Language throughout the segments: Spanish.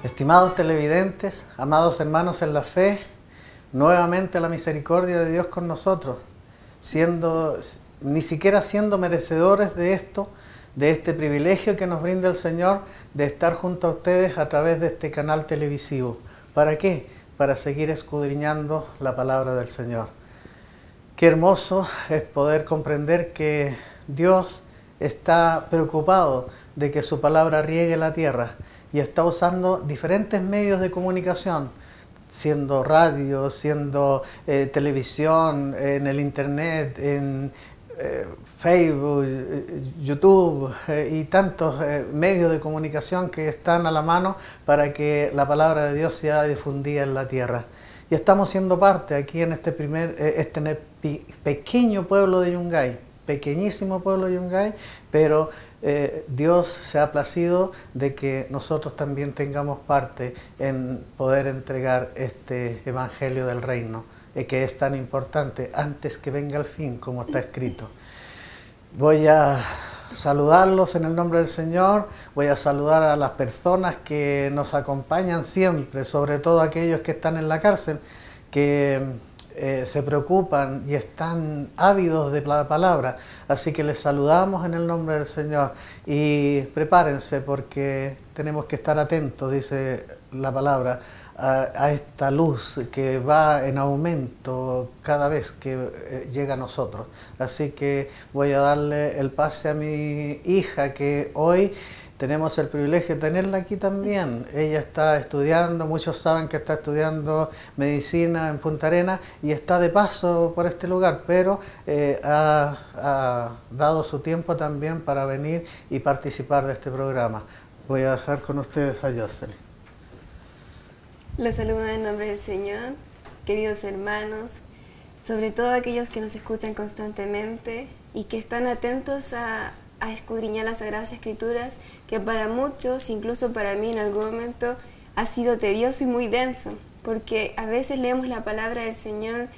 Estimados televidentes, amados hermanos en la fe, nuevamente la misericordia de Dios con nosotros, ni siquiera siendo merecedores de esto, de este privilegio que nos brinda el Señor de estar junto a ustedes a través de este canal televisivo. ¿Para qué? Para seguir escudriñando la palabra del Señor. Qué hermoso es poder comprender que Dios está preocupado de que su palabra riegue la tierra y está usando diferentes medios de comunicación, siendo radio, siendo televisión, en el internet, en Facebook, YouTube y tantos medios de comunicación que están a la mano para que la palabra de Dios sea difundida en la tierra. Y estamos siendo parte aquí en este pequeño pueblo de Yungay, pequeñísimo pueblo de Yungay, pero Dios se ha placido de que nosotros también tengamos parte en poder entregar este evangelio del reino, que es tan importante antes que venga el fin, como está escrito. Voy a saludarlos en el nombre del Señor, voy a saludar a las personas que nos acompañan siempre, sobre todo aquellos que están en la cárcel, que se preocupan y están ávidos de la palabra, así que les saludamos en el nombre del Señor y prepárense porque tenemos que estar atentos, dice la palabra, a esta luz que va en aumento cada vez que llega a nosotros. Así que voy a darle el pase a mi hija, que hoy tenemos el privilegio de tenerla aquí también. Ella está estudiando, muchos saben que está estudiando medicina en Punta Arenas y está de paso por este lugar, pero ha dado su tiempo también para venir y participar de este programa. Voy a dejar con ustedes a Jocelyn. Los saludo en nombre del Señor, queridos hermanos, sobre todo aquellos que nos escuchan constantemente y que están atentos a escudriñar las Sagradas Escrituras, que para muchos, incluso para mí en algún momento, ha sido tedioso y muy denso, porque a veces leemos la palabra del Señor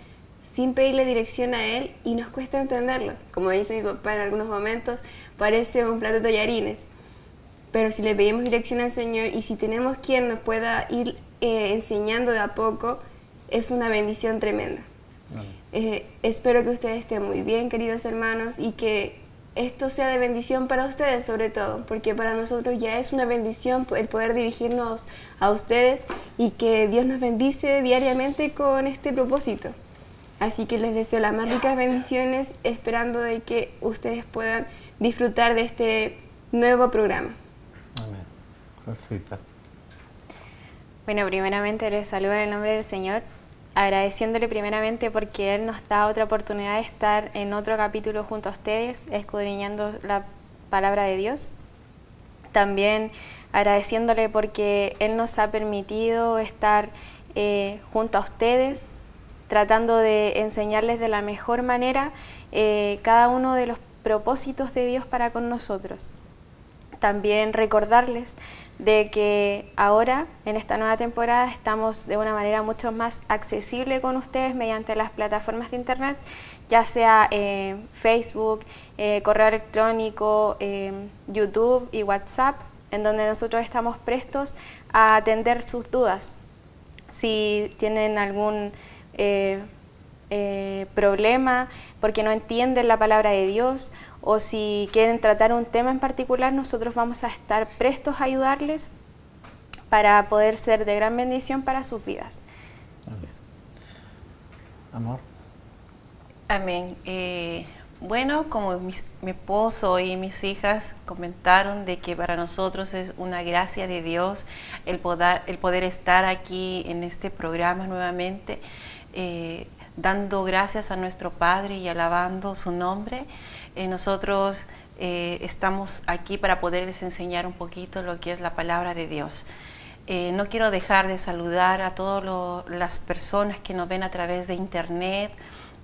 sin pedirle dirección a Él y nos cuesta entenderlo. Como dice mi papá en algunos momentos, parece un plato de tallarines. Pero si le pedimos dirección al Señor y si tenemos quien nos pueda ir enseñando de a poco, es una bendición tremenda. Espero que ustedes estén muy bien, queridos hermanos, y que esto sea de bendición para ustedes sobre todo, porque para nosotros ya es una bendición el poder dirigirnos a ustedes y que Dios nos bendice diariamente con este propósito. Así que les deseo las más ricas bendiciones, esperando de que ustedes puedan disfrutar de este nuevo programa. Amén. Rosita. Bueno, primeramente les saludo en el nombre del Señor, agradeciéndole primeramente porque Él nos da otra oportunidad de estar en otro capítulo junto a ustedes, escudriñando la palabra de Dios. También agradeciéndole porque Él nos ha permitido estar junto a ustedes, tratando de enseñarles de la mejor manera cada uno de los propósitos de Dios para con nosotros. También recordarles de que ahora, en esta nueva temporada, estamos de una manera mucho más accesible con ustedes mediante las plataformas de internet, ya sea Facebook, correo electrónico, YouTube y WhatsApp, en donde nosotros estamos prestos a atender sus dudas. Si tienen algún problema porque no entienden la palabra de Dios, o si quieren tratar un tema en particular, nosotros vamos a estar prestos a ayudarles para poder ser de gran bendición para sus vidas. Amor. Amén. Bueno, como mi esposo y mis hijas comentaron de que para nosotros es una gracia de Dios el poder estar aquí en este programa nuevamente, dando gracias a nuestro Padre y alabando su nombre. Nosotros estamos aquí para poderles enseñar un poquito lo que es la palabra de Dios. No quiero dejar de saludar a todas las personas que nos ven a través de internet,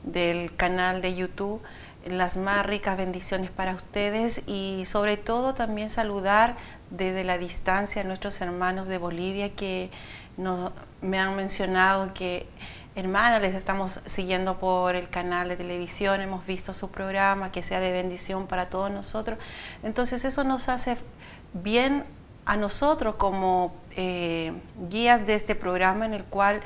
del canal de YouTube, las más ricas bendiciones para ustedes, y sobre todo también saludar desde la distancia a nuestros hermanos de Bolivia que me han mencionado que hermana, les estamos siguiendo por el canal de televisión, hemos visto su programa, que sea de bendición para todos nosotros. Entonces eso nos hace bien a nosotros como guías de este programa en el cual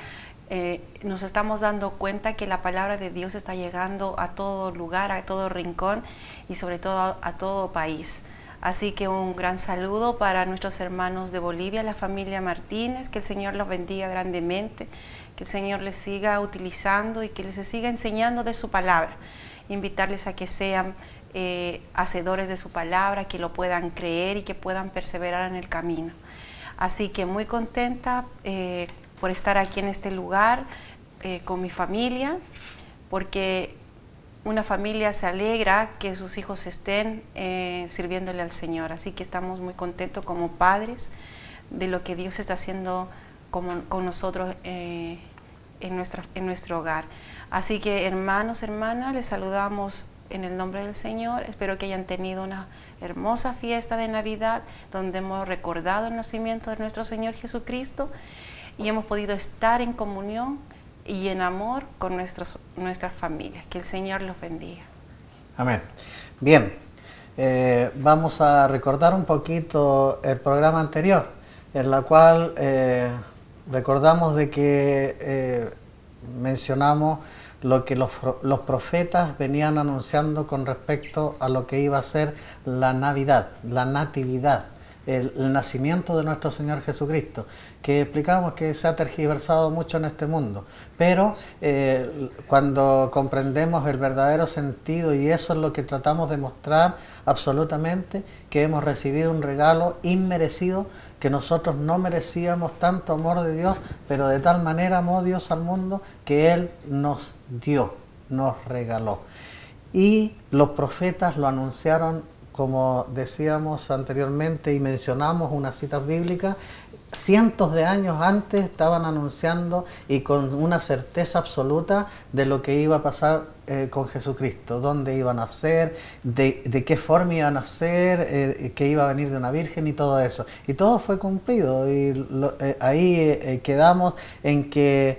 nos estamos dando cuenta que la palabra de Dios está llegando a todo lugar, a todo rincón y sobre todo a todo país. Así que un gran saludo para nuestros hermanos de Bolivia, la familia Martínez, que el Señor los bendiga grandemente, que el Señor les siga utilizando y que les siga enseñando de su palabra. Invitarles a que sean hacedores de su palabra, que lo puedan creer y que puedan perseverar en el camino. Así que muy contenta por estar aquí en este lugar con mi familia, porque una familia se alegra que sus hijos estén sirviéndole al Señor. Así que estamos muy contentos como padres de lo que Dios está haciendo con nosotros en nuestro hogar. Así que hermanos, hermanas, les saludamos en el nombre del Señor. Espero que hayan tenido una hermosa fiesta de Navidad donde hemos recordado el nacimiento de nuestro Señor Jesucristo y hemos podido estar en comunión y en amor con nuestras familias. Que el Señor los bendiga. Amén. Bien, vamos a recordar un poquito el programa anterior, en la cual recordamos de que mencionamos lo que los profetas venían anunciando con respecto a lo que iba a ser la Navidad, la Natividad, el nacimiento de nuestro Señor Jesucristo, que explicamos que se ha tergiversado mucho en este mundo, pero cuando comprendemos el verdadero sentido, y eso es lo que tratamos de mostrar absolutamente, que hemos recibido un regalo inmerecido, que nosotros no merecíamos tanto amor de Dios, pero de tal manera amó Dios al mundo que Él nos dio, nos regaló. Y los profetas lo anunciaron, como decíamos anteriormente y mencionamos unas citas bíblicas, cientos de años antes estaban anunciando y con una certeza absoluta de lo que iba a pasar con Jesucristo, dónde iba a nacer, de qué forma iba a nacer, que iba a venir de una virgen y todo eso. Y todo fue cumplido y ahí quedamos en que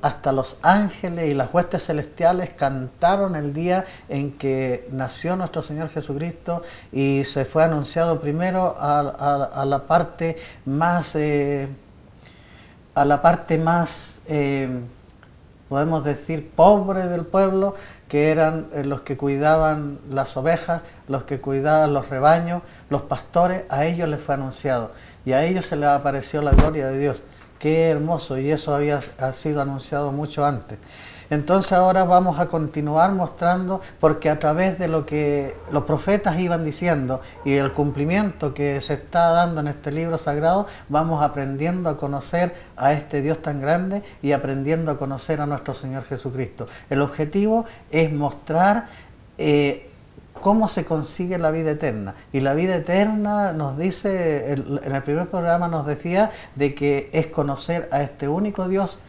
hasta los ángeles y las huestes celestiales cantaron el día en que nació nuestro Señor Jesucristo y se fue anunciado primero a la parte más, podemos decir, pobre del pueblo, que eran los que cuidaban las ovejas, los que cuidaban los rebaños, los pastores. A ellos les fue anunciado y a ellos se les apareció la gloria de Dios. Qué hermoso, y eso ha sido anunciado mucho antes. Entonces ahora vamos a continuar mostrando, porque a través de lo que los profetas iban diciendo y el cumplimiento que se está dando en este libro sagrado, vamos aprendiendo a conocer a este Dios tan grande y aprendiendo a conocer a nuestro Señor Jesucristo. El objetivo es mostrar cómo se consigue la vida eterna. Y la vida eterna nos dice, en el primer programa nos decía de que es conocer a este único Dios,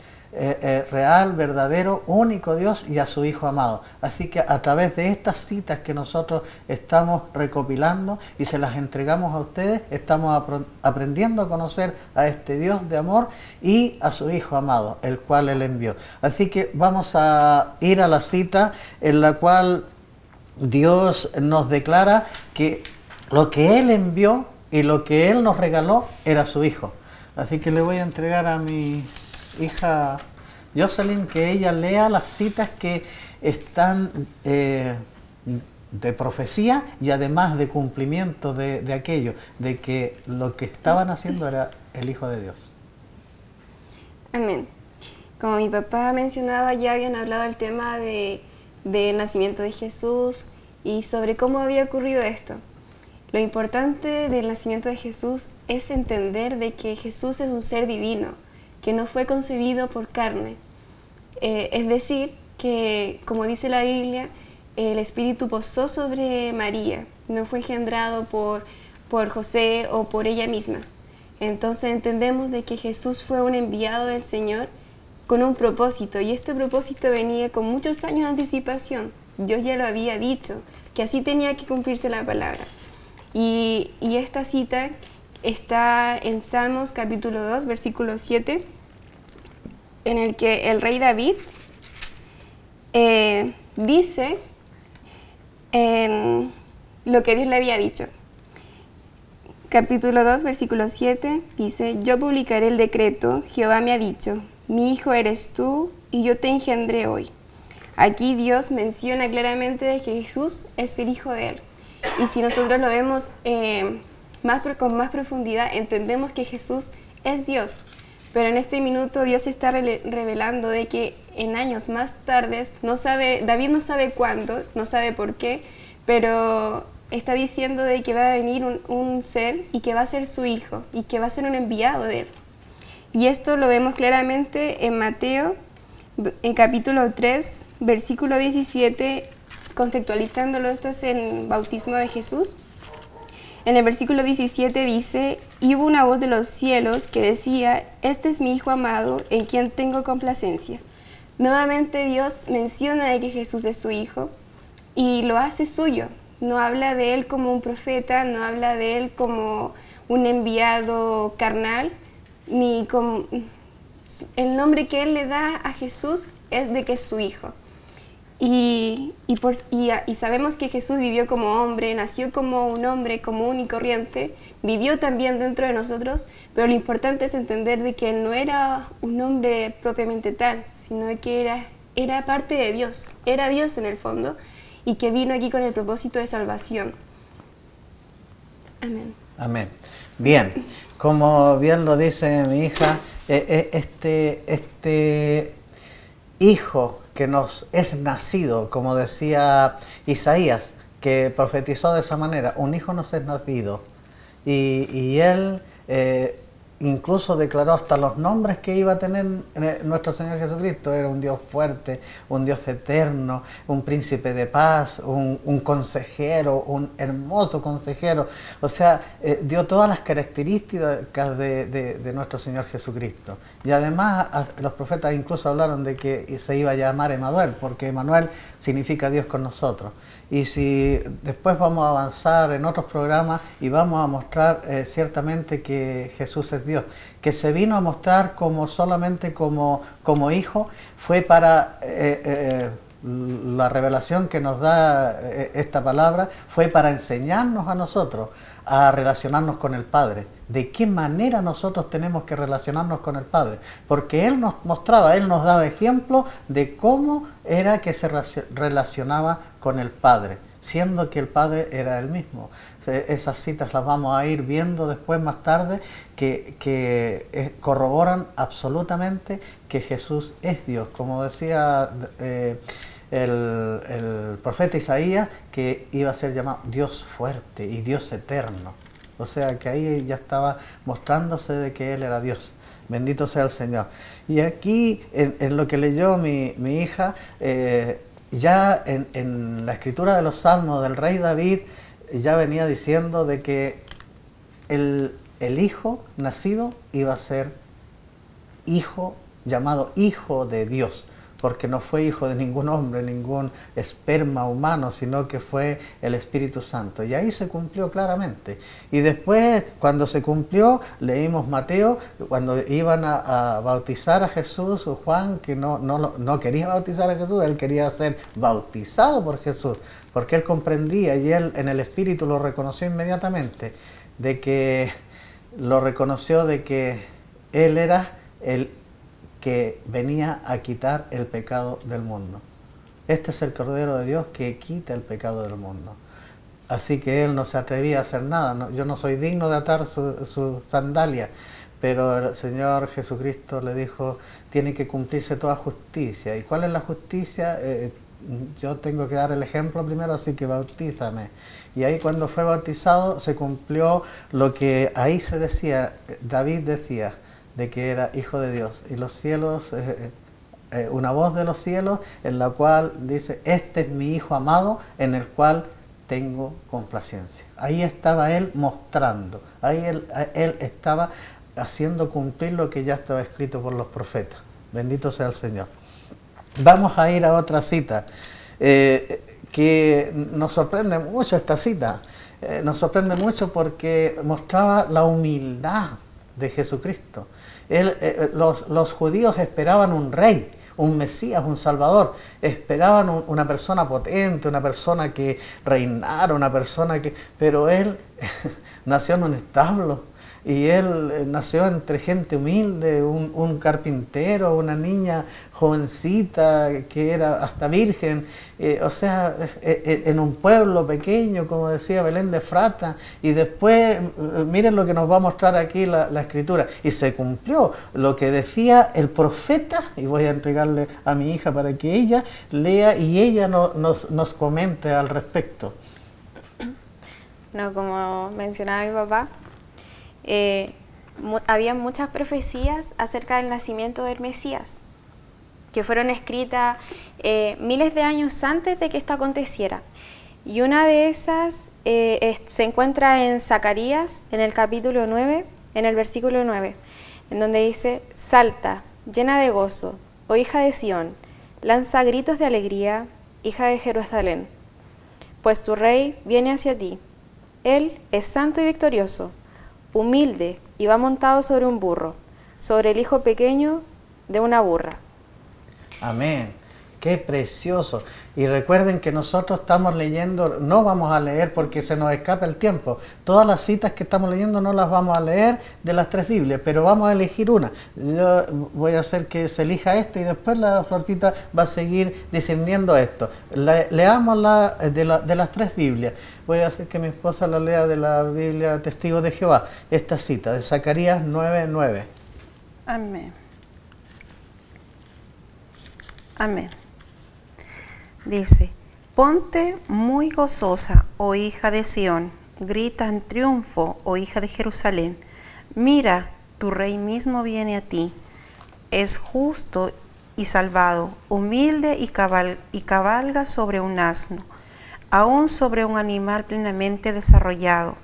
real, verdadero, único Dios, y a su Hijo amado. Así que a través de estas citas que nosotros estamos recopilando y se las entregamos a ustedes, estamos aprendiendo a conocer a este Dios de amor y a su Hijo amado, el cual Él envió. Así que vamos a ir a la cita en la cual Dios nos declara que lo que Él envió y lo que Él nos regaló era su Hijo. Así que le voy a entregar a mi hija Jocelyn que ella lea las citas que están de profecía y además de cumplimiento de aquello, de que lo que estaban haciendo era el Hijo de Dios. Amén. Como mi papá mencionaba, ya habían hablado del tema del nacimiento de Jesús y sobre cómo había ocurrido esto. Lo importante del nacimiento de Jesús es entender de que Jesús es un ser divino, que no fue concebido por carne. Es decir, que como dice la Biblia, el Espíritu posó sobre María, no fue engendrado por José o por ella misma. Entonces entendemos de que Jesús fue un enviado del Señor con un propósito, y este propósito venía con muchos años de anticipación. Dios ya lo había dicho, que así tenía que cumplirse la palabra. Y esta cita está en Salmos capítulo 2, versículo 7, en el que el rey David dice en lo que Dios le había dicho. capítulo 2, versículo 7, dice: yo publicaré el decreto, Jehová me ha dicho, mi hijo eres tú, y yo te engendré hoy. Aquí Dios menciona claramente de que Jesús es el Hijo de Él. Y si nosotros lo vemos con más profundidad, entendemos que Jesús es Dios. Pero en este minuto Dios está revelando de que en años más tardes, David no sabe cuándo, no sabe por qué, pero está diciendo de que va a venir un ser y que va a ser su hijo y que va a ser un enviado de Él. Y esto lo vemos claramente en Mateo, en capítulo 3, versículo 17, contextualizándolo, esto es en el bautismo de Jesús. En el versículo 17 dice: y hubo una voz de los cielos que decía, este es mi Hijo amado, en quien tengo complacencia. Nuevamente Dios menciona de que Jesús es su Hijo y lo hace suyo. No habla de Él como un profeta, no habla de Él como un enviado carnal, ni como... El nombre que Él le da a Jesús es de que es su Hijo. Y sabemos que Jesús vivió como hombre, nació como un hombre común y corriente, vivió también dentro de nosotros, pero lo importante es entender de que Él no era un hombre propiamente tal, sino de que era parte de Dios, era Dios en el fondo, y que vino aquí con el propósito de salvación. Amén. Amén. Bien, como bien lo dice mi hija, este hijo que nos es nacido, como decía Isaías, que profetizó de esa manera, un hijo nos es nacido. Y él incluso declaró hasta los nombres que iba a tener nuestro Señor Jesucristo. Era un Dios fuerte, un Dios eterno, un príncipe de paz, un consejero, un hermoso consejero. O sea, dio todas las características de nuestro Señor Jesucristo. Y además los profetas incluso hablaron de que se iba a llamar Emanuel, porque Emanuel significa Dios con nosotros. Y si después vamos a avanzar en otros programas y vamos a mostrar ciertamente que Jesús es Dios, que se vino a mostrar solamente como hijo, fue para la revelación que nos da esta palabra, fue para enseñarnos a nosotros a relacionarnos con el Padre. ¿De qué manera nosotros tenemos que relacionarnos con el Padre? Porque Él nos mostraba, Él nos daba ejemplo de cómo era que se relacionaba con el Padre, siendo que el Padre era Él mismo. Esas citas las vamos a ir viendo después más tarde, que corroboran absolutamente que Jesús es Dios. Como decía el profeta Isaías, que iba a ser llamado Dios fuerte y Dios eterno. O sea que ahí ya estaba mostrándose de que Él era Dios. Bendito sea el Señor. Y aquí, en lo que leyó mi hija, ya en la escritura de los Salmos del rey David, ya venía diciendo de que el hijo nacido iba a ser hijo, llamado Hijo de Dios, porque no fue hijo de ningún hombre, ningún esperma humano, sino que fue el Espíritu Santo. Y ahí se cumplió claramente. Y después, cuando se cumplió, leímos Mateo, cuando iban a bautizar a Jesús, Juan, que no quería bautizar a Jesús, él quería ser bautizado por Jesús, porque él comprendía, y él en el Espíritu lo reconoció inmediatamente, de que él era el que venía a quitar el pecado del mundo. Este es el Cordero de Dios que quita el pecado del mundo. Así que Él no se atrevía a hacer nada. Yo no soy digno de atar su sandalia, pero el Señor Jesucristo le dijo, tiene que cumplirse toda justicia. ¿Y cuál es la justicia? Yo tengo que dar el ejemplo primero, así que bautízame. Y ahí cuando fue bautizado se cumplió lo que ahí se decía, David decía, de que era hijo de Dios, y los cielos, una voz de los cielos en la cual dice, este es mi hijo amado en el cual tengo complacencia. Ahí estaba él mostrando, ahí él estaba haciendo cumplir lo que ya estaba escrito por los profetas. Bendito sea el Señor. Vamos a ir a otra cita que nos sorprende mucho. Esta cita nos sorprende mucho porque mostraba la humildad de Jesucristo. Los judíos esperaban un rey, un Mesías, un Salvador. Esperaban una persona potente, una persona que reinara, una persona que... Pero él nació en un establo. Y él nació entre gente humilde, un carpintero, una niña jovencita que era hasta virgen, o sea, en un pueblo pequeño, como decía Belén de Efrata, y después, miren lo que nos va a mostrar aquí la Escritura, y se cumplió lo que decía el profeta, y voy a entregarle a mi hija para que ella lea y ella nos comente al respecto. No, como mencionaba mi papá, había muchas profecías acerca del nacimiento del Mesías que fueron escritas miles de años antes de que esto aconteciera, y una de esas se encuentra en Zacarías, en el capítulo 9, en el versículo 9, en donde dice: salta, llena de gozo, oh hija de Sión, lanza gritos de alegría, hija de Jerusalén, pues tu rey viene hacia ti, él es santo y victorioso, humilde, y va montado sobre un burro, sobre el hijo pequeño de una burra. Amén. Qué precioso. Y recuerden que nosotros estamos leyendo, no vamos a leer porque se nos escapa el tiempo. Todas las citas que estamos leyendo no las vamos a leer de las 3 Biblias, pero vamos a elegir una. Yo voy a hacer que se elija esta y después la Florcita va a seguir discerniendo esto. Leamos de las 3 Biblias. Voy a hacer que mi esposa la lea de la Biblia Testigo de Jehová, esta cita de Zacarías 9:9. Amén. Amén. Dice: ponte muy gozosa, oh hija de Sión, grita en triunfo, oh hija de Jerusalén. Mira, tu rey mismo viene a ti, es justo y salvado, humilde y cabalga sobre un asno, aún sobre un animal plenamente desarrollado,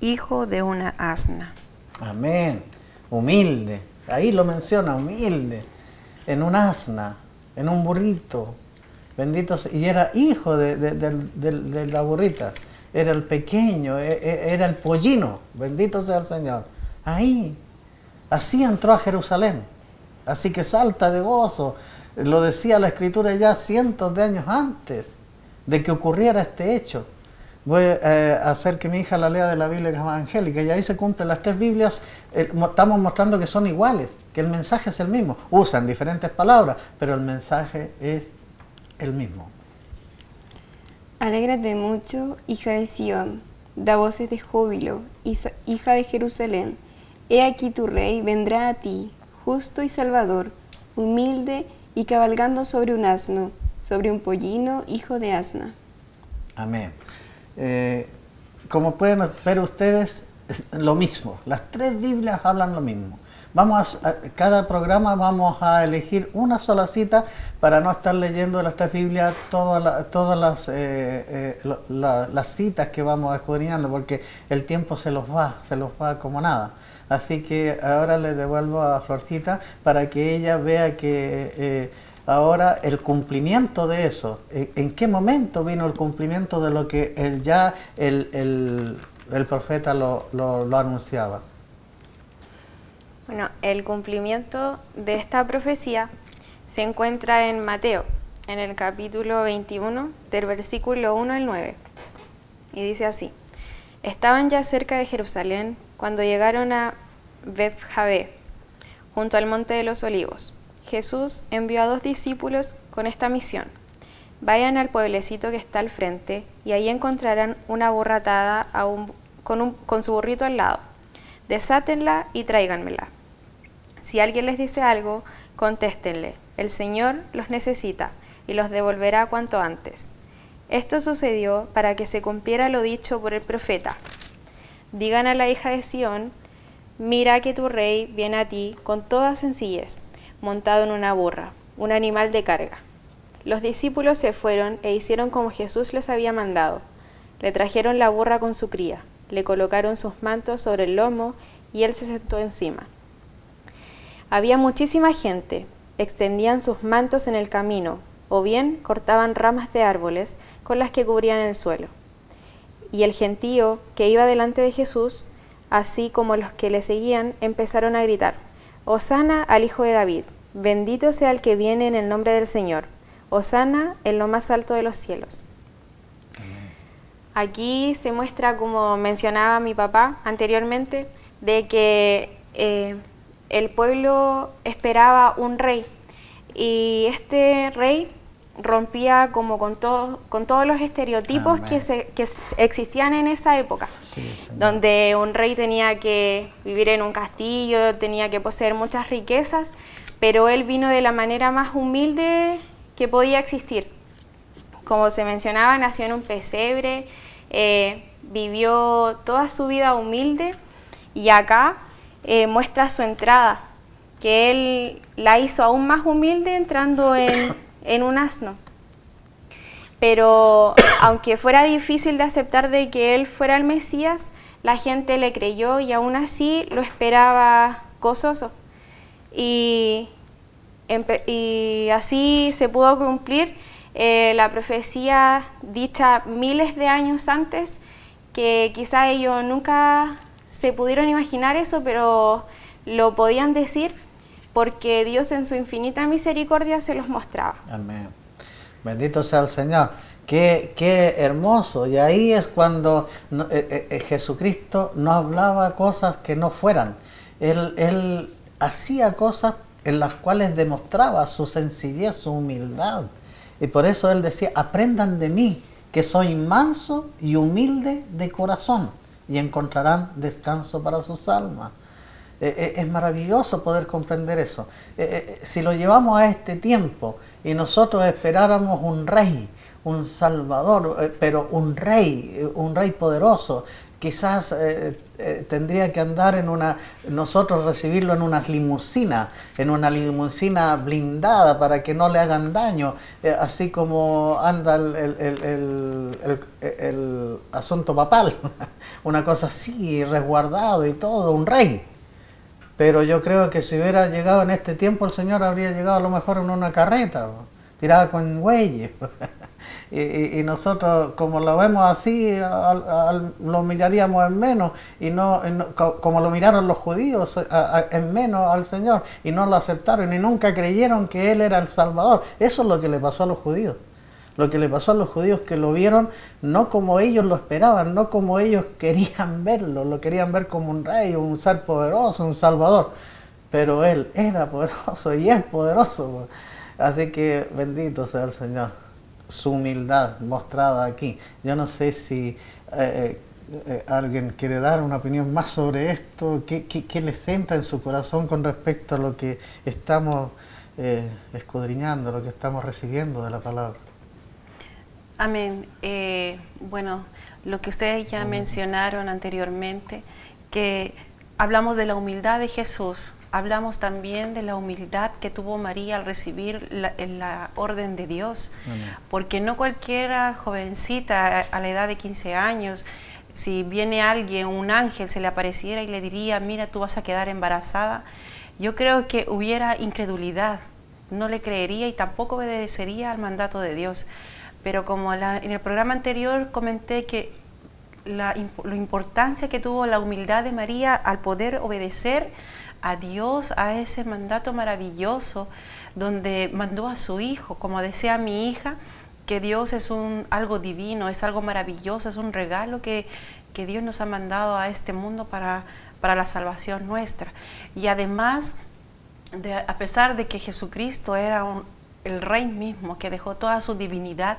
hijo de una asna. Amén. Humilde. Ahí lo menciona, humilde. En un asna, en un burrito. Bendito sea. Y era hijo de la burrita. Era el pequeño, era el pollino. Bendito sea el Señor. Ahí. Así entró a Jerusalén. Así que salta de gozo. Lo decía la Escritura ya cientos de años antes de que ocurriera este hecho. Voy a hacer que mi hija la lea de la Biblia evangélica y ahí se cumplen las 3 Biblias. Estamos mostrando que son iguales, que el mensaje es el mismo. Usan diferentes palabras, pero el mensaje es el mismo. Alégrate mucho, hija de Sión, da voces de júbilo, hija de Jerusalén. He aquí tu rey vendrá a ti, justo y salvador, humilde y cabalgando sobre un asno, sobre un pollino, hijo de asna. Amén. Como pueden ver ustedes, lo mismo. Las 3 Biblias hablan lo mismo. Cada programa vamos a elegir una sola cita para no estar leyendo las 3 Biblias todas las citas que vamos escudriñando, porque el tiempo se los va como nada. Así que ahora le devuelvo a Florcita para que ella vea que ahora el cumplimiento de eso, ¿en qué momento vino el cumplimiento de lo que el profeta lo anunciaba? Bueno, el cumplimiento de esta profecía se encuentra en Mateo, en el capítulo 21, del versículo 1 al 9. Y dice así: estaban ya cerca de Jerusalén cuando llegaron a Bethfagé, junto al monte de los olivos. Jesús envió a 2 discípulos con esta misión: vayan al pueblecito que está al frente y ahí encontrarán una burra atada con su burrito al lado. Desátenla y tráiganmela. Si alguien les dice algo, contéstenle: el Señor los necesita y los devolverá cuanto antes. Esto sucedió para que se cumpliera lo dicho por el profeta: digan a la hija de Sión, mira que tu rey viene a ti con toda sencillez, montado en una burra, un animal de carga. Los discípulos se fueron e hicieron como Jesús les había mandado. Le trajeron la burra con su cría, le colocaron sus mantos sobre el lomo y él se sentó encima. Había muchísima gente, extendían sus mantos en el camino, o bien cortaban ramas de árboles con las que cubrían el suelo. Y el gentío que iba delante de Jesús, así como los que le seguían, empezaron a gritar: Hosana al Hijo de David, bendito sea el que viene en el nombre del Señor. Hosana en lo más alto de los cielos. Aquí se muestra, como mencionaba mi papá anteriormente, de que el pueblo esperaba un rey, y este rey rompía como con todos los estereotipos que existían en esa época, donde un rey tenía que vivir en un castillo, tenía que poseer muchas riquezas, pero él vino de la manera más humilde que podía existir. Como se mencionaba, nació en un pesebre, vivió toda su vida humilde, y acá muestra su entrada, que él la hizo aún más humilde entrando en un asno. Pero aunque fuera difícil de aceptar de que él fuera el Mesías, la gente le creyó y aún así lo esperaba gozoso. Y así se pudo cumplir la profecía dicha miles de años antes, que quizá ellos nunca se pudieron imaginar eso, pero lo podían decir porque Dios en su infinita misericordia se los mostraba. Amén. Bendito sea el Señor. Qué hermoso. Y ahí es cuando Jesucristo no hablaba cosas que no fueran. Él hacía cosas en las cuales demostraba su sencillez, su humildad. Y por eso Él decía, aprendan de mí, que soy manso y humilde de corazón, y encontrarán descanso para sus almas. Es maravilloso poder comprender eso. Si lo llevamos a este tiempo y nosotros esperáramos un rey, un salvador, pero un rey poderoso, quizás tendría que andar nosotros recibirlo en una limusina blindada para que no le hagan daño, así como anda el asunto papal, una cosa así, resguardado y todo, un rey. Pero yo creo que si hubiera llegado en este tiempo, el Señor habría llegado a lo mejor en una carreta, tirada con bueyes. Y nosotros, como lo vemos así, lo miraríamos en menos, y no como lo miraron los judíos en menos al Señor, y no lo aceptaron, y nunca creyeron que Él era el Salvador. Eso es lo que le pasó a los judíos. Lo que le pasó a los judíos, que lo vieron no como ellos lo esperaban, no como ellos querían verlo, lo querían ver como un rey, un ser poderoso, un salvador. Pero Él era poderoso y es poderoso. Así que bendito sea el Señor. Su humildad mostrada aquí. Yo no sé si alguien quiere dar una opinión más sobre esto. ¿Qué les entra en su corazón con respecto a lo que estamos escudriñando, lo que estamos recibiendo de la palabra? Amén. Bueno, lo que ustedes ya mencionaron anteriormente, que hablamos de la humildad de Jesús, hablamos también de la humildad que tuvo María al recibir la orden de Dios. Amén. Porque no cualquiera jovencita a la edad de 15 años, si viene alguien, un ángel, se le apareciera y le diría, mira, tú vas a quedar embarazada, yo creo que hubiera incredulidad, no le creería y tampoco obedecería al mandato de Dios. Pero como en el programa anterior comenté que la importancia que tuvo la humildad de María al poder obedecer a Dios, a ese mandato maravilloso donde mandó a su Hijo, como decía mi hija, que Dios es algo divino, es algo maravilloso, es un regalo que Dios nos ha mandado a este mundo para la salvación nuestra. Y además, a pesar de que Jesucristo era el Rey mismo, que dejó toda su divinidad,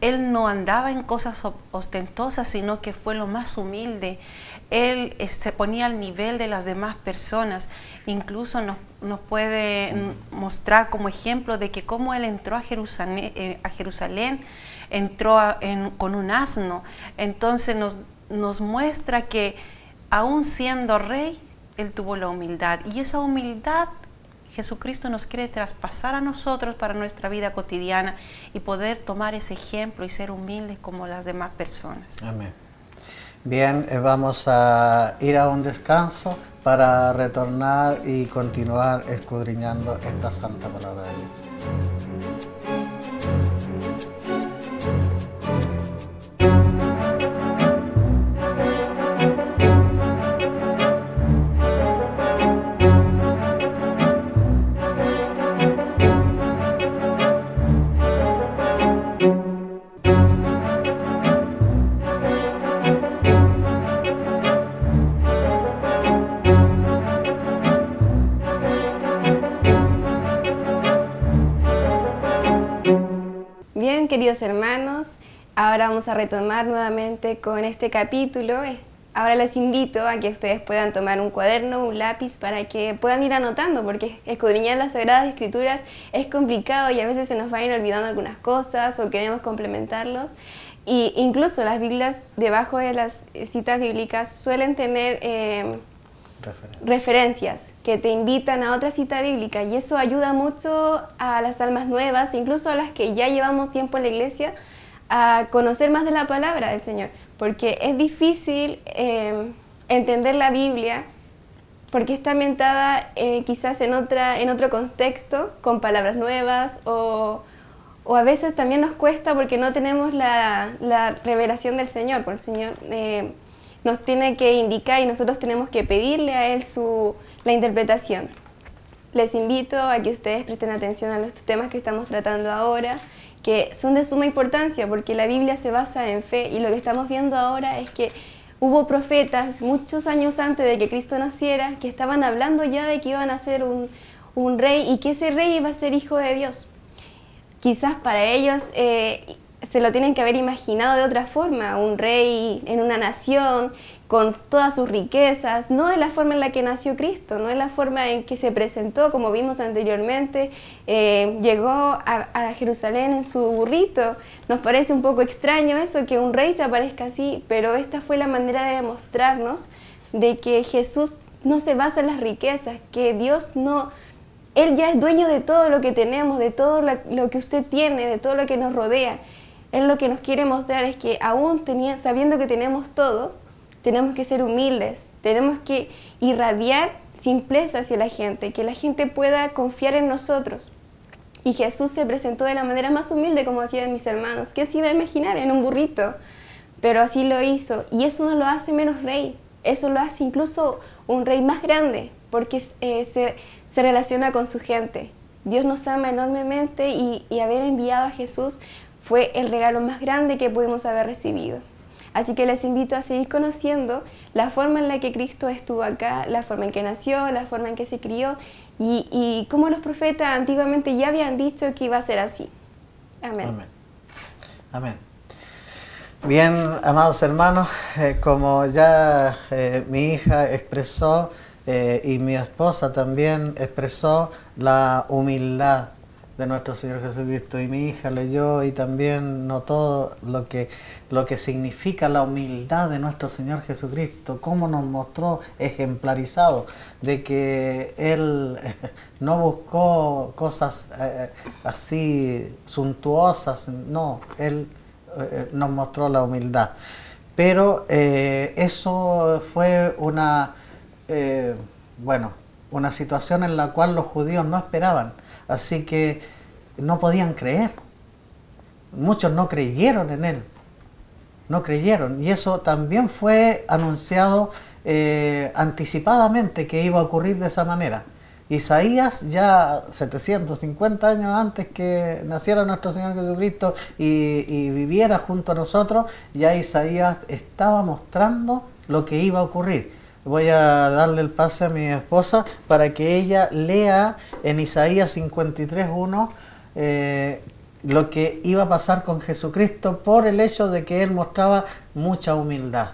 Él no andaba en cosas ostentosas, sino que fue lo más humilde. Él se ponía al nivel de las demás personas. Incluso nos puede mostrar como ejemplo de que cómo Él entró a Jerusalén entró con un asno. Entonces nos muestra que aún siendo rey, Él tuvo la humildad. Y esa humildad Jesucristo nos quiere traspasar a nosotros para nuestra vida cotidiana y poder tomar ese ejemplo y ser humildes como las demás personas. Amén. Bien, vamos a ir a un descanso para retornar y continuar escudriñando esta santa palabra de Dios. queridos hermanos, ahora vamos a retomar nuevamente con este capítulo. Ahora les invito a que ustedes puedan tomar un cuaderno, un lápiz, para que puedan ir anotando, porque escudriñar las Sagradas Escrituras es complicado y a veces se nos van a ir olvidando algunas cosas o queremos complementarlos. Y incluso las Biblias, debajo de las citas bíblicas, suelen tener referencias que te invitan a otra cita bíblica, y eso ayuda mucho a las almas nuevas, incluso a las que ya llevamos tiempo en la iglesia, a conocer más de la palabra del Señor, porque es difícil entender la Biblia porque está ambientada quizás en otro contexto, con palabras nuevas, o a veces también nos cuesta porque no tenemos la revelación del Señor, porque el Señor nos tiene que indicar y nosotros tenemos que pedirle a Él la interpretación. Les invito a que ustedes presten atención a los temas que estamos tratando ahora, que son de suma importancia porque la Biblia se basa en fe, y lo que estamos viendo ahora es que hubo profetas muchos años antes de que Cristo naciera que estaban hablando ya de que iban a ser un rey, y que ese rey iba a ser hijo de Dios. Quizás para ellos se lo tienen que haber imaginado de otra forma, un rey en una nación con todas sus riquezas, no de la forma en la que nació Cristo, no de la forma en que se presentó, como vimos anteriormente. Llegó a Jerusalén en su burrito. Nos parece un poco extraño eso, que un rey se aparezca así, pero esta fue la manera de demostrarnos de que Jesús no se basa en las riquezas, que Dios no... Él ya es dueño de todo lo que tenemos, de todo lo que usted tiene, de todo lo que nos rodea. Él lo que nos quiere mostrar es que aún sabiendo que tenemos todo, tenemos que ser humildes, tenemos que irradiar simpleza hacia la gente, que la gente pueda confiar en nosotros. Y Jesús se presentó de la manera más humilde, como decían mis hermanos. ¿Qué se iba a imaginar? En un burrito. Pero así lo hizo, y eso no lo hace menos rey, eso lo hace incluso un rey más grande, porque se relaciona con su gente. Dios nos ama enormemente, y haber enviado a Jesús fue el regalo más grande que pudimos haber recibido. Así que les invito a seguir conociendo la forma en la que Cristo estuvo acá, la forma en que nació, la forma en que se crió, y cómo los profetas antiguamente ya habían dicho que iba a ser así. Amén. Amén. Amén. Bien, amados hermanos, como ya mi hija expresó y mi esposa también expresó la humildad de nuestro Señor Jesucristo, y mi hija leyó y también notó lo que significa la humildad de nuestro Señor Jesucristo, cómo nos mostró ejemplarizado de que Él no buscó cosas así suntuosas, no, Él nos mostró la humildad. Pero eso fue una situación en la cual los judíos no esperaban. Así que no podían creer. Muchos no creyeron en Él. No creyeron. Y eso también fue anunciado anticipadamente que iba a ocurrir de esa manera. Isaías, ya 750 años antes que naciera nuestro Señor Jesucristo y viviera junto a nosotros, ya Isaías estaba mostrando lo que iba a ocurrir. Voy a darle el pase a mi esposa para que ella lea en Isaías 53:1 lo que iba a pasar con Jesucristo por el hecho de que Él mostraba mucha humildad.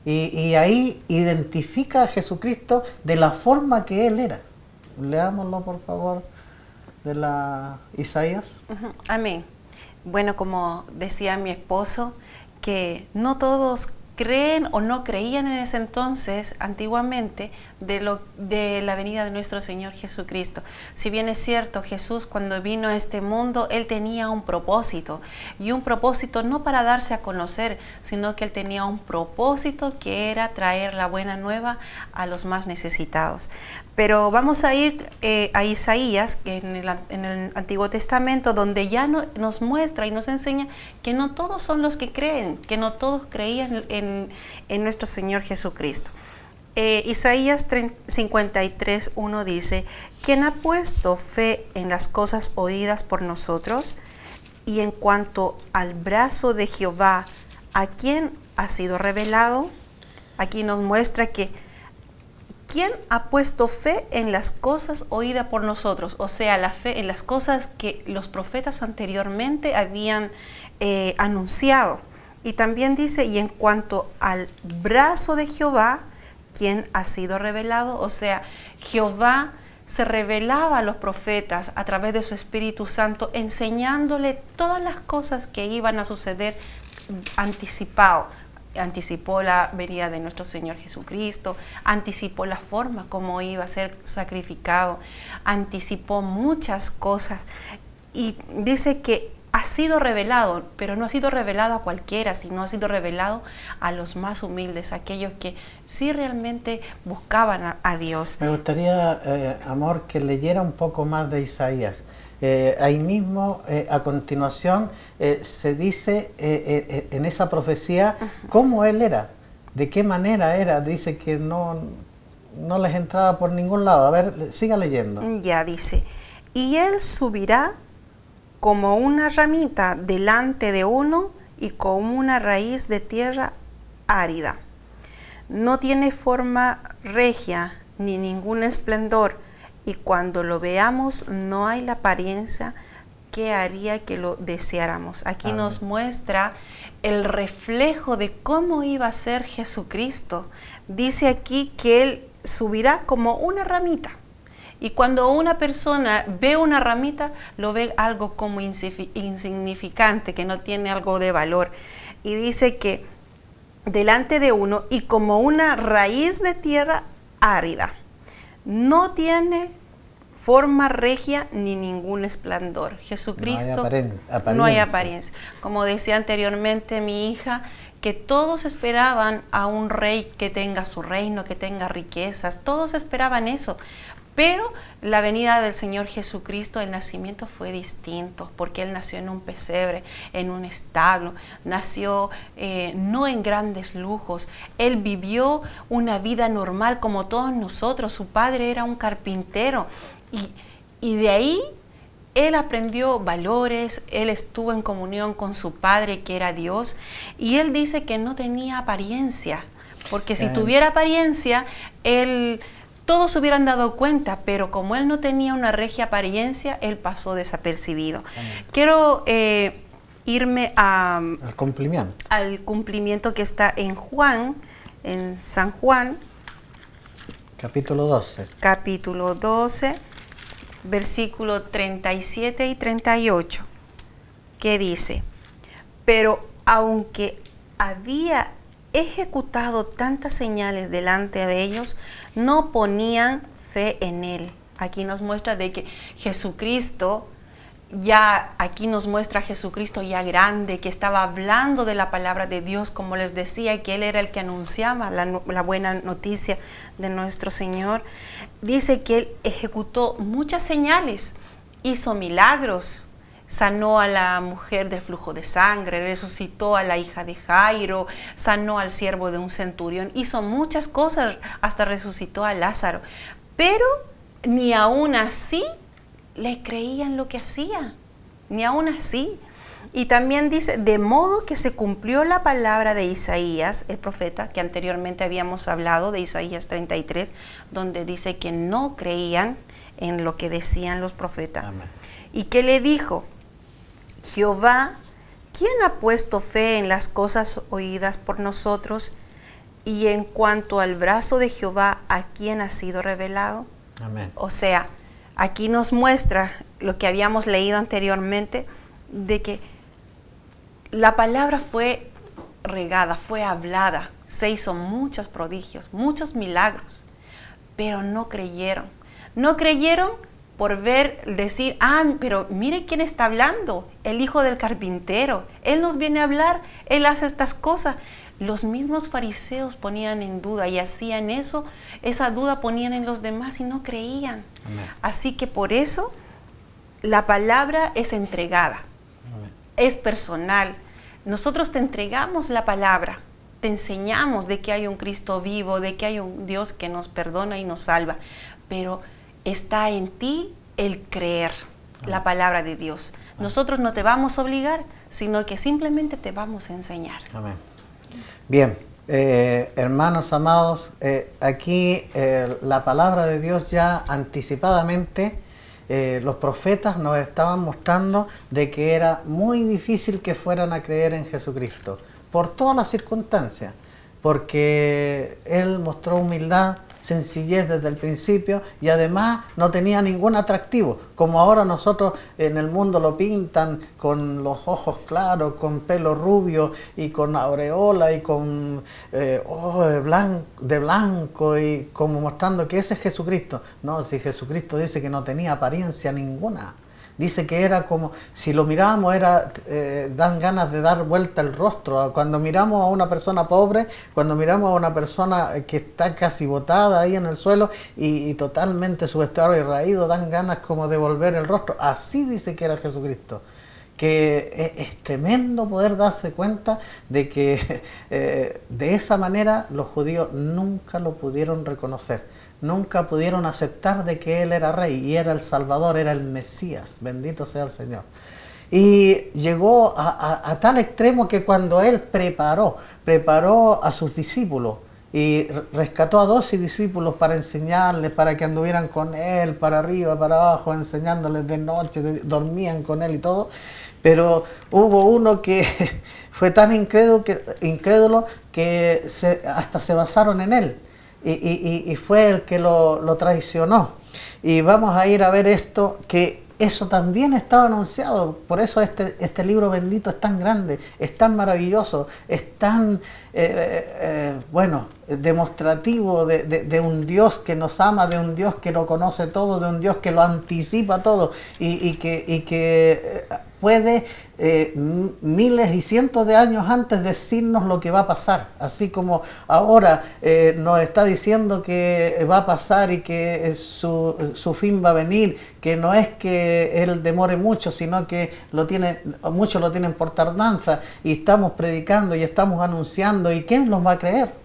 Y ahí identifica a Jesucristo de la forma que Él era. Leámoslo, por favor, de la Isaías. Amén. Bueno, como decía mi esposo, que no todos creen o no creían en ese entonces, antiguamente, de la venida de nuestro Señor Jesucristo. Si bien es cierto, Jesús cuando vino a este mundo, Él tenía un propósito, y un propósito no para darse a conocer, sino que Él tenía un propósito que era traer la buena nueva a los más necesitados. Pero vamos a ir a Isaías, que en el Antiguo Testamento, donde ya nos muestra y nos enseña que no todos son los que creen, que no todos creían en nuestro Señor Jesucristo. Isaías 53:1 dice: ¿Quién ha puesto fe en las cosas oídas por nosotros? Y en cuanto al brazo de Jehová, ¿a quién ha sido revelado? Aquí nos muestra que ¿quién ha puesto fe en las cosas oídas por nosotros? O sea, la fe en las cosas que los profetas anteriormente habían anunciado. Y también dice, y en cuanto al brazo de Jehová, quien ha sido revelado, o sea, Jehová se revelaba a los profetas a través de su Espíritu Santo, enseñándole todas las cosas que iban a suceder anticipado. Anticipó la venida de nuestro Señor Jesucristo, anticipó la forma como iba a ser sacrificado, anticipó muchas cosas. Y dice que ha sido revelado, pero no ha sido revelado a cualquiera, sino ha sido revelado a los más humildes, aquellos que sí realmente buscaban a Dios. Me gustaría, amor, que leyera un poco más de Isaías. Ahí mismo, a continuación, se dice en esa profecía cómo él era, de qué manera era. Dice que no les entraba por ningún lado. A ver, siga leyendo. Ya dice, y él subirá como una ramita delante de uno y como una raíz de tierra árida. No tiene forma regia ni ningún esplendor, y cuando lo veamos no hay la apariencia que haría que lo deseáramos. Aquí Amén. nos Muestra el reflejo de cómo iba a ser Jesucristo. dice aquí que él subirá como una ramita. Y cuando una persona ve una ramita, lo ve algo como insignificante, que no tiene algo de valor. Y dice que delante de uno y como una raíz de tierra árida. No tiene forma regia ni ningún esplendor. Jesucristo apariencia. no hay apariencia. Como decía anteriormente mi hija, que todos esperaban a un rey que tenga su reino, que tenga riquezas, todos esperaban eso. Pero la venida del Señor Jesucristo, el nacimiento fue distinto, porque Él nació en un pesebre, en un establo, nació no en grandes lujos. Él vivió una vida normal como todos nosotros. Su padre era un carpintero y de ahí Él aprendió valores, Él estuvo en comunión con su Padre, que era Dios, y Él dice que no tenía apariencia, porque si tuviera apariencia, todos se hubieran dado cuenta, pero como Él no tenía una regia apariencia, Él pasó desapercibido. Amén. Quiero irme Al cumplimiento. al cumplimiento que está en Juan, en San Juan, Capítulo 12. capítulo 12, versículo 37 y 38, que dice, pero aunque había ejecutado tantas señales delante de ellos, no ponían fe en él. Aquí nos muestra de que Jesucristo, aquí nos muestra a Jesucristo ya grande, que estaba hablando de la palabra de Dios, como les decía, que Él era el que anunciaba la buena noticia de nuestro Señor. Dice que Él ejecutó muchas señales, hizo milagros, sanó a la mujer del flujo de sangre, resucitó a la hija de Jairo, sanó al siervo de un centurión, hizo muchas cosas, hasta resucitó a Lázaro. Pero ni aún así le creían lo que hacía, ni aún así. Y también dice, de modo que se cumplió la palabra de Isaías, el profeta, que anteriormente habíamos hablado, de Isaías 33, donde dice que no creían en lo que decían los profetas. Amén. Y que le dijo, Jehová, ¿quién ha puesto fe en las cosas oídas por nosotros? Y en cuanto al brazo de Jehová, ¿a quién ha sido revelado? Amén. O sea, aquí nos muestra lo que habíamos leído anteriormente, de que la palabra fue regada, fue hablada, se hizo muchos prodigios, muchos milagros, pero no creyeron. No creyeron por decir, pero mire quién está hablando, el hijo del carpintero, él nos viene a hablar, él hace estas cosas. Los mismos fariseos ponían en duda y hacían eso, esa duda ponían en los demás y no creían. Amén. Así que por eso la palabra es entregada, Amén. es personal. Nosotros te entregamos la palabra, te enseñamos de que hay un Cristo vivo, de que hay un Dios que nos perdona y nos salva, pero está en ti el creer la palabra de Dios. Nosotros no te vamos a obligar, sino que simplemente te vamos a enseñar. Amén. Bien, hermanos amados, aquí la palabra de Dios ya anticipadamente los profetas nos estaban mostrando de que era muy difícil que fueran a creer en Jesucristo, por todas las circunstancias, porque Él mostró humildad, sencillez desde el principio y además no tenía ningún atractivo, como ahora nosotros en el mundo lo pintan con los ojos claros, con pelo rubio y con aureola y con de blanco y como mostrando que ese es Jesucristo. No, si Jesucristo dice que no tenía apariencia ninguna. Dice que era como, si lo miramos, dan ganas de dar vuelta el rostro. Cuando miramos a una persona pobre, cuando miramos a una persona que está casi botada ahí en el suelo y totalmente su vestuario y raído, dan ganas como de volver el rostro. Así dice que era Jesucristo. Que es tremendo poder darse cuenta de que de esa manera los judíos nunca lo pudieron reconocer. Nunca pudieron aceptar de que Él era rey y era el Salvador, era el Mesías, bendito sea el Señor. Y llegó a tal extremo que cuando Él preparó a sus discípulos y rescató a 12 discípulos para enseñarles, para que anduvieran con Él, para arriba, para abajo, enseñándoles de noche, dormían con Él y todo, pero hubo uno que fue tan incrédulo que hasta se basaron en Él. Y fue el que lo traicionó. Y vamos a ir a ver esto, que eso también estaba anunciado. Por eso este libro bendito es tan grande, es tan maravilloso, es tan demostrativo de un Dios que nos ama, de un Dios que lo conoce todo, de un Dios que lo anticipa todo y que puede miles y cientos de años antes decirnos lo que va a pasar, así como ahora nos está diciendo que va a pasar y que su fin va a venir, que no es que Él demore mucho, sino que muchos lo tienen por tardanza, y estamos predicando y estamos anunciando, ¿y quién los va a creer?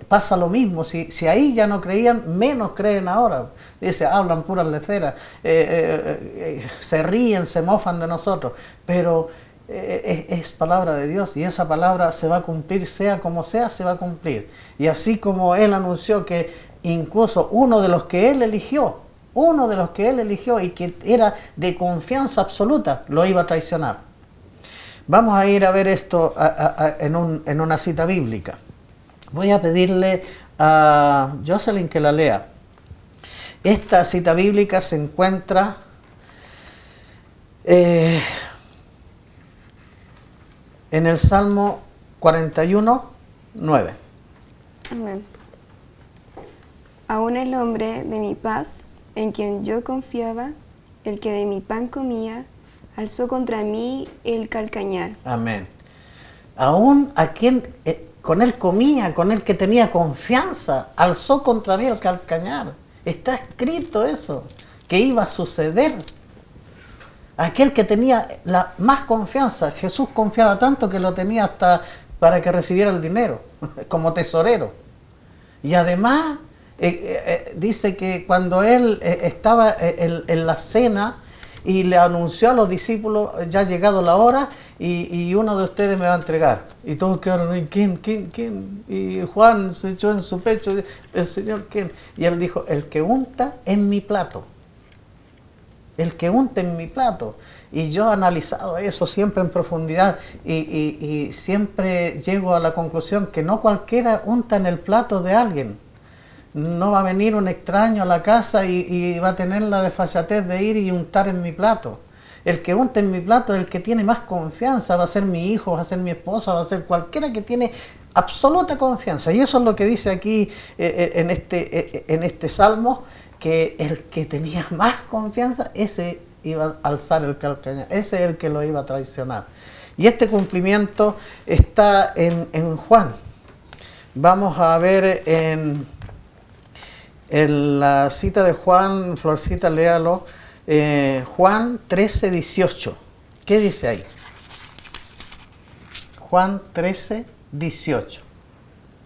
Pasa lo mismo, si ahí ya no creían, menos creen ahora. Dice, hablan puras leceras, se ríen, se mofan de nosotros, pero es palabra de Dios y esa palabra se va a cumplir, sea como sea, se va a cumplir. Y así como Él anunció que incluso uno de los que Él eligió y que era de confianza absoluta, lo iba a traicionar. Vamos a ir a ver esto en una cita bíblica. Voy a pedirle a Jocelyn que la lea. Esta cita bíblica se encuentra en el Salmo 41, 9. Amén. Aún el hombre de mi paz, en quien yo confiaba, el que de mi pan comía, alzó contra mí el calcañar. Amén. Aún a quien con él comía, con el que tenía confianza, alzó contra mí el calcañar. Está escrito eso, que iba a suceder. Aquel que tenía la más confianza, Jesús confiaba tanto que lo tenía hasta para que recibiera el dinero, como tesorero. Y además, dice que cuando él estaba en la cena y le anunció a los discípulos, ya ha llegado la hora y uno de ustedes me va a entregar. Y todos quedaron ahí, ¿quién? Y Juan se echó en su pecho, ¿el Señor quién? Y él dijo, el que unta en mi plato. El que unta en mi plato. Y yo he analizado eso siempre en profundidad y siempre llego a la conclusión que no cualquiera unta en el plato de alguien. No va a venir un extraño a la casa y va a tener la desfachatez de ir y untar en mi plato. El que unta en mi plato es el que tiene más confianza, va a ser mi hijo, va a ser mi esposa, va a ser cualquiera que tiene absoluta confianza. Y eso es lo que dice aquí en este salmo, que el que tenía más confianza, ese iba a alzar el calcañar, ese es el que lo iba a traicionar. Y este cumplimiento está en Juan. Vamos a ver en la cita de Juan, Florcita, léalo, Juan 13, 18. ¿Qué dice ahí? Juan 13, 18.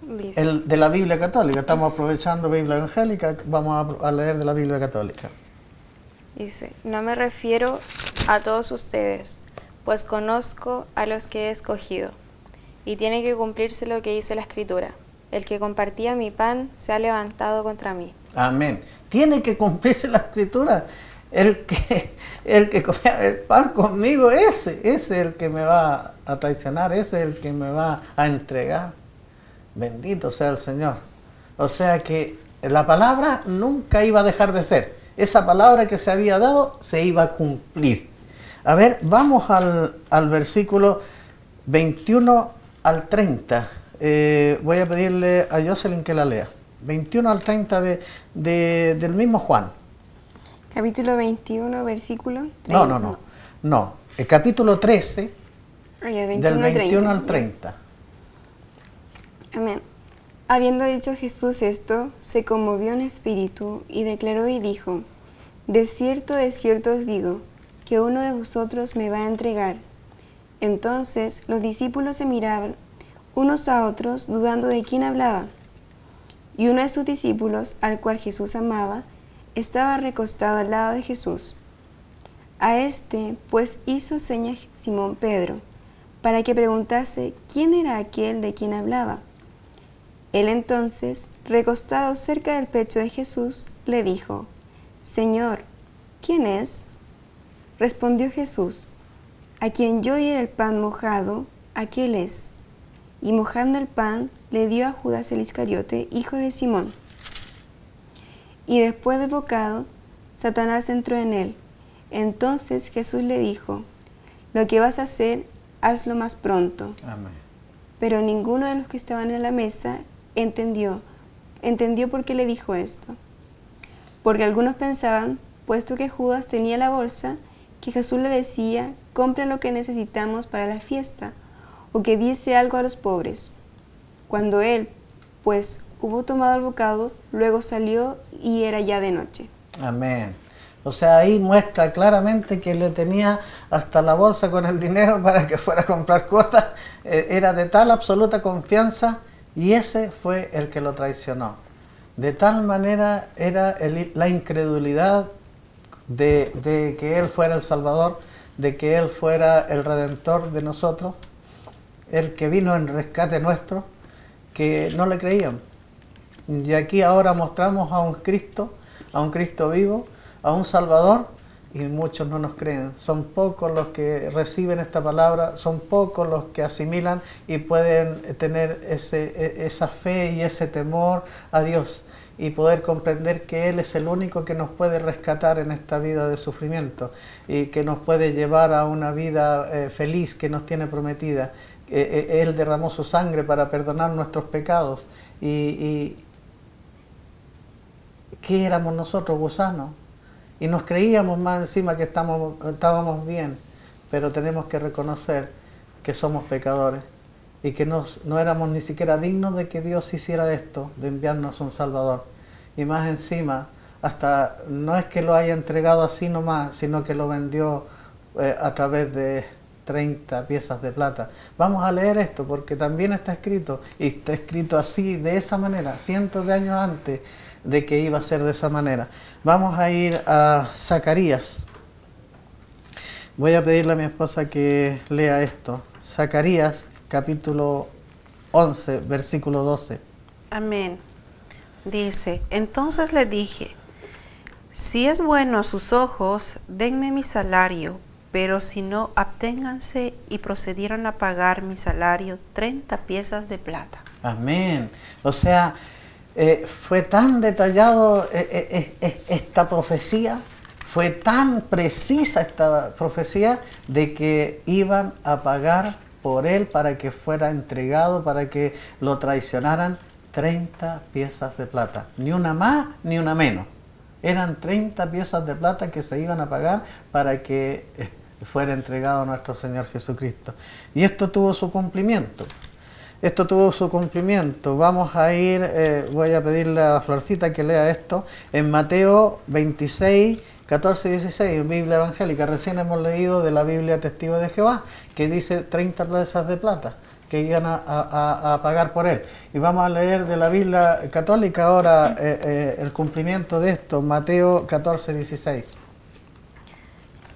Dice, El de la Biblia Católica. Estamos aprovechando Biblia Evangélica, vamos a leer de la Biblia Católica. dice, no me refiero a todos ustedes, pues conozco a los que he escogido, y tiene que cumplirse lo que dice la Escritura. El que compartía mi pan se ha levantado contra mí. Amén. Tiene que cumplirse la escritura. El que come el pan conmigo, ese es el que me va a traicionar, ese es el que me va a entregar. Bendito sea el Señor. O sea que la palabra nunca iba a dejar de ser. Esa palabra que se había dado se iba a cumplir. A ver, vamos al versículo 21 al 30. Voy a pedirle a Jocelyn que la lea. 21 al 30 del mismo Juan. Capítulo 21, versículo 30. No. El capítulo 13, del 21 21 al 30. Amén. Habiendo dicho Jesús esto, se conmovió en espíritu y declaró y dijo: de cierto os digo, que uno de vosotros me va a entregar. Entonces los discípulos se miraban unos a otros, dudando de quién hablaba. Y uno de sus discípulos, al cual Jesús amaba, estaba recostado al lado de Jesús. A este, pues, hizo señas Simón Pedro, para que preguntase quién era aquel de quien hablaba. Él entonces, recostado cerca del pecho de Jesús, le dijo: Señor, ¿quién es? Respondió Jesús: a quien yo diera el pan mojado, aquel es. Y mojando el pan, le dio a Judas el Iscariote, hijo de Simón. Y después del bocado, Satanás entró en él. Entonces Jesús le dijo: lo que vas a hacer, hazlo más pronto. Amén. Pero ninguno de los que estaban en la mesa entendió por qué le dijo esto. Porque algunos pensaban, puesto que Judas tenía la bolsa, que Jesús le decía: compra lo que necesitamos para la fiesta, o que diese algo a los pobres. Cuando él, pues, hubo tomado el bocado, luego salió y era ya de noche. Amén. O sea, ahí muestra claramente que le tenía hasta la bolsa con el dinero para que fuera a comprar cosas. Era de tal absoluta confianza, y ese fue el que lo traicionó. De tal manera era la incredulidad de que Él fuera el Salvador, de que Él fuera el Redentor de nosotros, el que vino en rescate nuestro, que no le creían. Y aquí ahora mostramos a un Cristo vivo, a un Salvador, y muchos no nos creen. Son pocos los que reciben esta palabra, son pocos los que asimilan y pueden tener esa fe y ese temor a Dios, y poder comprender que Él es el único que nos puede rescatar en esta vida de sufrimiento, y que nos puede llevar a una vida feliz que nos tiene prometida. Él derramó su sangre para perdonar nuestros pecados. ¿Y qué éramos nosotros? Gusanos. Y nos creíamos más encima que estábamos bien, pero tenemos que reconocer que somos pecadores y que no éramos ni siquiera dignos de que Dios hiciera esto, de enviarnos un Salvador. Y más encima, hasta no es que lo haya entregado así nomás, sino que lo vendió a través de 30 piezas de plata. Vamos a leer esto porque también está escrito, y está escrito así, de esa manera, cientos de años antes de que iba a ser de esa manera. Vamos a ir a Zacarías. Voy a pedirle a mi esposa que lea esto. Zacarías, capítulo 11, versículo 12. Amén. Dice: entonces le dije: si es bueno a sus ojos, denme mi salario, pero si no, absténganse. Y procedieron a pagar mi salario 30 piezas de plata. Amén. O sea, fue tan detallado esta profecía, fue tan precisa esta profecía, de que iban a pagar por él para que fuera entregado, para que lo traicionaran, 30 piezas de plata. Ni una más, ni una menos. Eran 30 piezas de plata que se iban a pagar para que fuera entregado a nuestro Señor Jesucristo. Y esto tuvo su cumplimiento. Esto tuvo su cumplimiento. Vamos a ir, voy a pedirle a Florcita que lea esto, en Mateo 26, 14 y 16, en Biblia Evangélica. Recién hemos leído de la Biblia Testigo de Jehová, que dice 30 piezas de plata que iban a pagar por él. Y vamos a leer de la Biblia Católica ahora el cumplimiento de esto, Mateo 14, 16.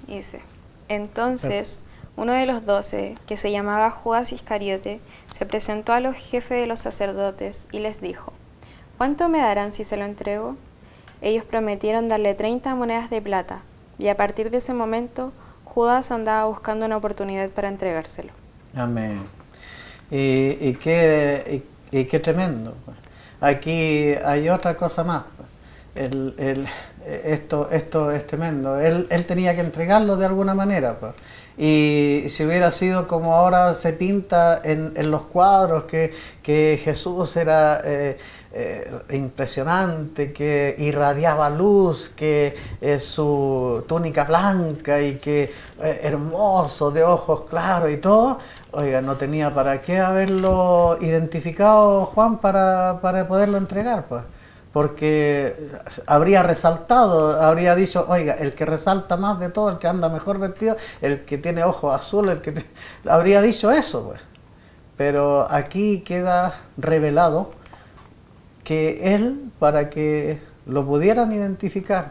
Dice: entonces, Uno de los 12, que se llamaba Judas Iscariote, se presentó a los jefes de los sacerdotes y les dijo: ¿Cuánto me darán si se lo entrego? Ellos prometieron darle 30 monedas de plata, y a partir de ese momento Judas andaba buscando una oportunidad para entregárselo. Amén. Y qué tremendo. Aquí hay otra cosa más. Esto es tremendo. Él tenía que entregarlo de alguna manera. Y si hubiera sido como ahora se pinta en los cuadros, que Jesús era impresionante, que irradiaba luz, que su túnica blanca y que hermoso, de ojos claros y todo, oiga, no tenía para qué haberlo identificado Juan para poderlo entregar, pues. Porque habría resaltado, habría dicho, oiga, el que resalta más de todo, el que anda mejor vestido, el que tiene ojos azules, habría dicho eso, pues. Pero aquí queda revelado que él, para que lo pudieran identificar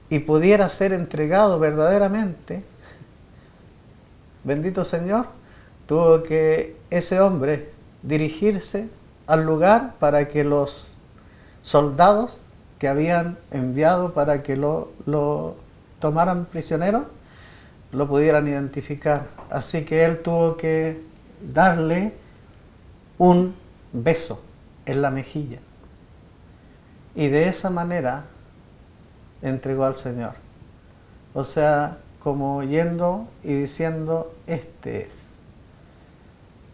y pudiera ser entregado verdaderamente, bendito Señor, tuvo que ese hombre dirigirse al lugar para que los soldados que habían enviado para que lo tomaran prisionero lo pudieran identificar. Así que él tuvo que darle un beso en la mejilla y de esa manera entregó al Señor. O sea, como yendo y diciendo, este es.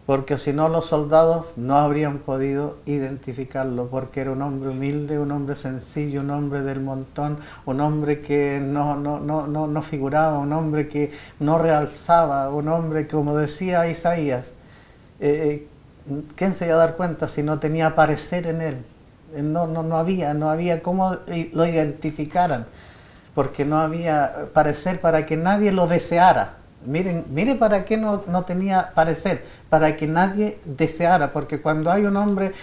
Porque si no, los soldados no habrían podido identificarlo, porque era un hombre humilde, un hombre sencillo, un hombre del montón, un hombre que no figuraba, un hombre que no realzaba, un hombre que, como decía Isaías, ¿quién se iba a dar cuenta si no tenía parecer en él? No había cómo lo identificaran, porque no había parecer para que nadie lo deseara. Mire para qué no tenía parecer, para que nadie deseara, porque cuando hay un hombre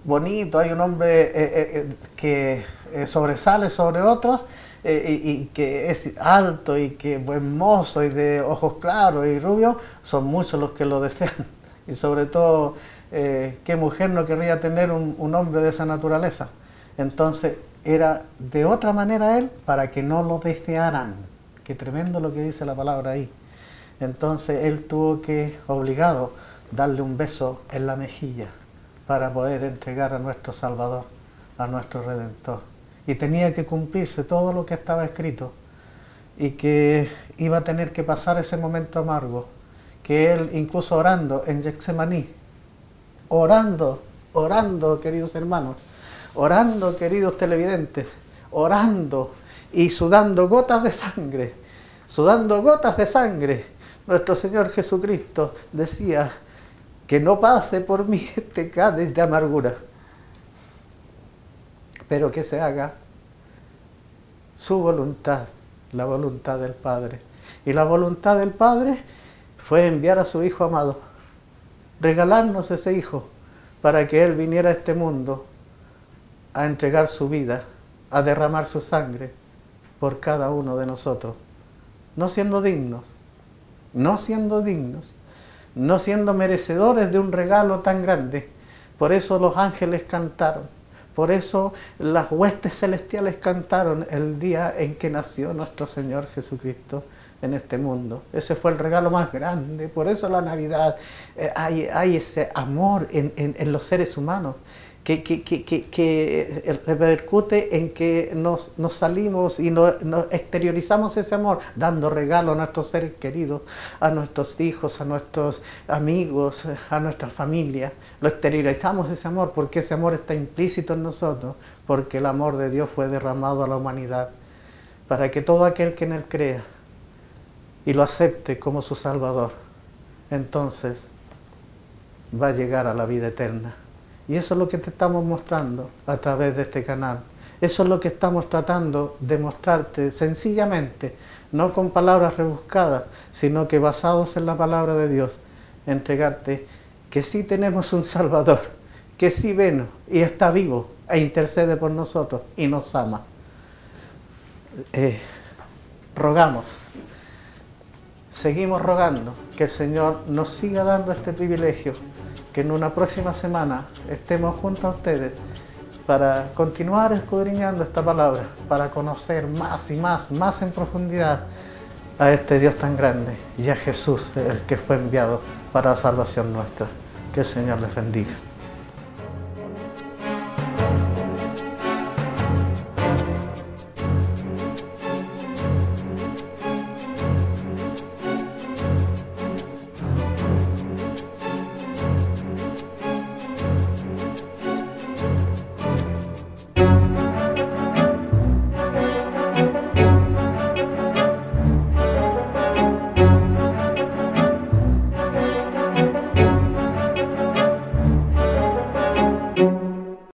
bonito, hay un hombre que sobresale sobre otros y que es alto y que es buen mozo y de ojos claros y rubios, son muchos los que lo desean. Y sobre todo, ¿qué mujer no querría tener un hombre de esa naturaleza? Entonces, era de otra manera él para que no lo desearan. Qué tremendo lo que dice la palabra ahí. Entonces él tuvo que, obligado, darle un beso en la mejilla para poder entregar a nuestro Salvador, a nuestro Redentor. Y tenía que cumplirse todo lo que estaba escrito y que iba a tener que pasar ese momento amargo, que él incluso orando en Getsemaní, orando, queridos hermanos, orando, queridos televidentes, orando y sudando gotas de sangre, nuestro Señor Jesucristo decía que no pase por mí este cáliz de amargura, pero que se haga su voluntad, la voluntad del Padre. Y la voluntad del Padre fue enviar a su Hijo amado, regalarnos ese Hijo para que Él viniera a este mundo a entregar su vida, a derramar su sangre por cada uno de nosotros, no siendo dignos, no siendo merecedores de un regalo tan grande. Por eso los ángeles cantaron, por eso las huestes celestiales cantaron el día en que nació nuestro Señor Jesucristo en este mundo. Ese fue el regalo más grande. Por eso la Navidad, hay ese amor en los seres humanos que repercute en que nos salimos y nos exteriorizamos ese amor dando regalo a nuestros seres queridos, a nuestros hijos, a nuestros amigos, a nuestra familia. Lo exteriorizamos ese amor porque ese amor está implícito en nosotros, porque el amor de Dios fue derramado a la humanidad para que todo aquel que en Él crea y lo acepte como su Salvador, entonces va a llegar a la vida eterna. Y eso es lo que te estamos mostrando a través de este canal. Eso es lo que estamos tratando de mostrarte sencillamente, no con palabras rebuscadas, sino que basados en la palabra de Dios, entregarte que sí tenemos un Salvador, que sí vino y está vivo e intercede por nosotros y nos ama. Rogamos, seguimos rogando que el Señor nos siga dando este privilegio, que en una próxima semana estemos junto a ustedes para continuar escudriñando esta palabra, para conocer más y más en profundidad a este Dios tan grande y a Jesús, el que fue enviado para la salvación nuestra. Que el Señor les bendiga.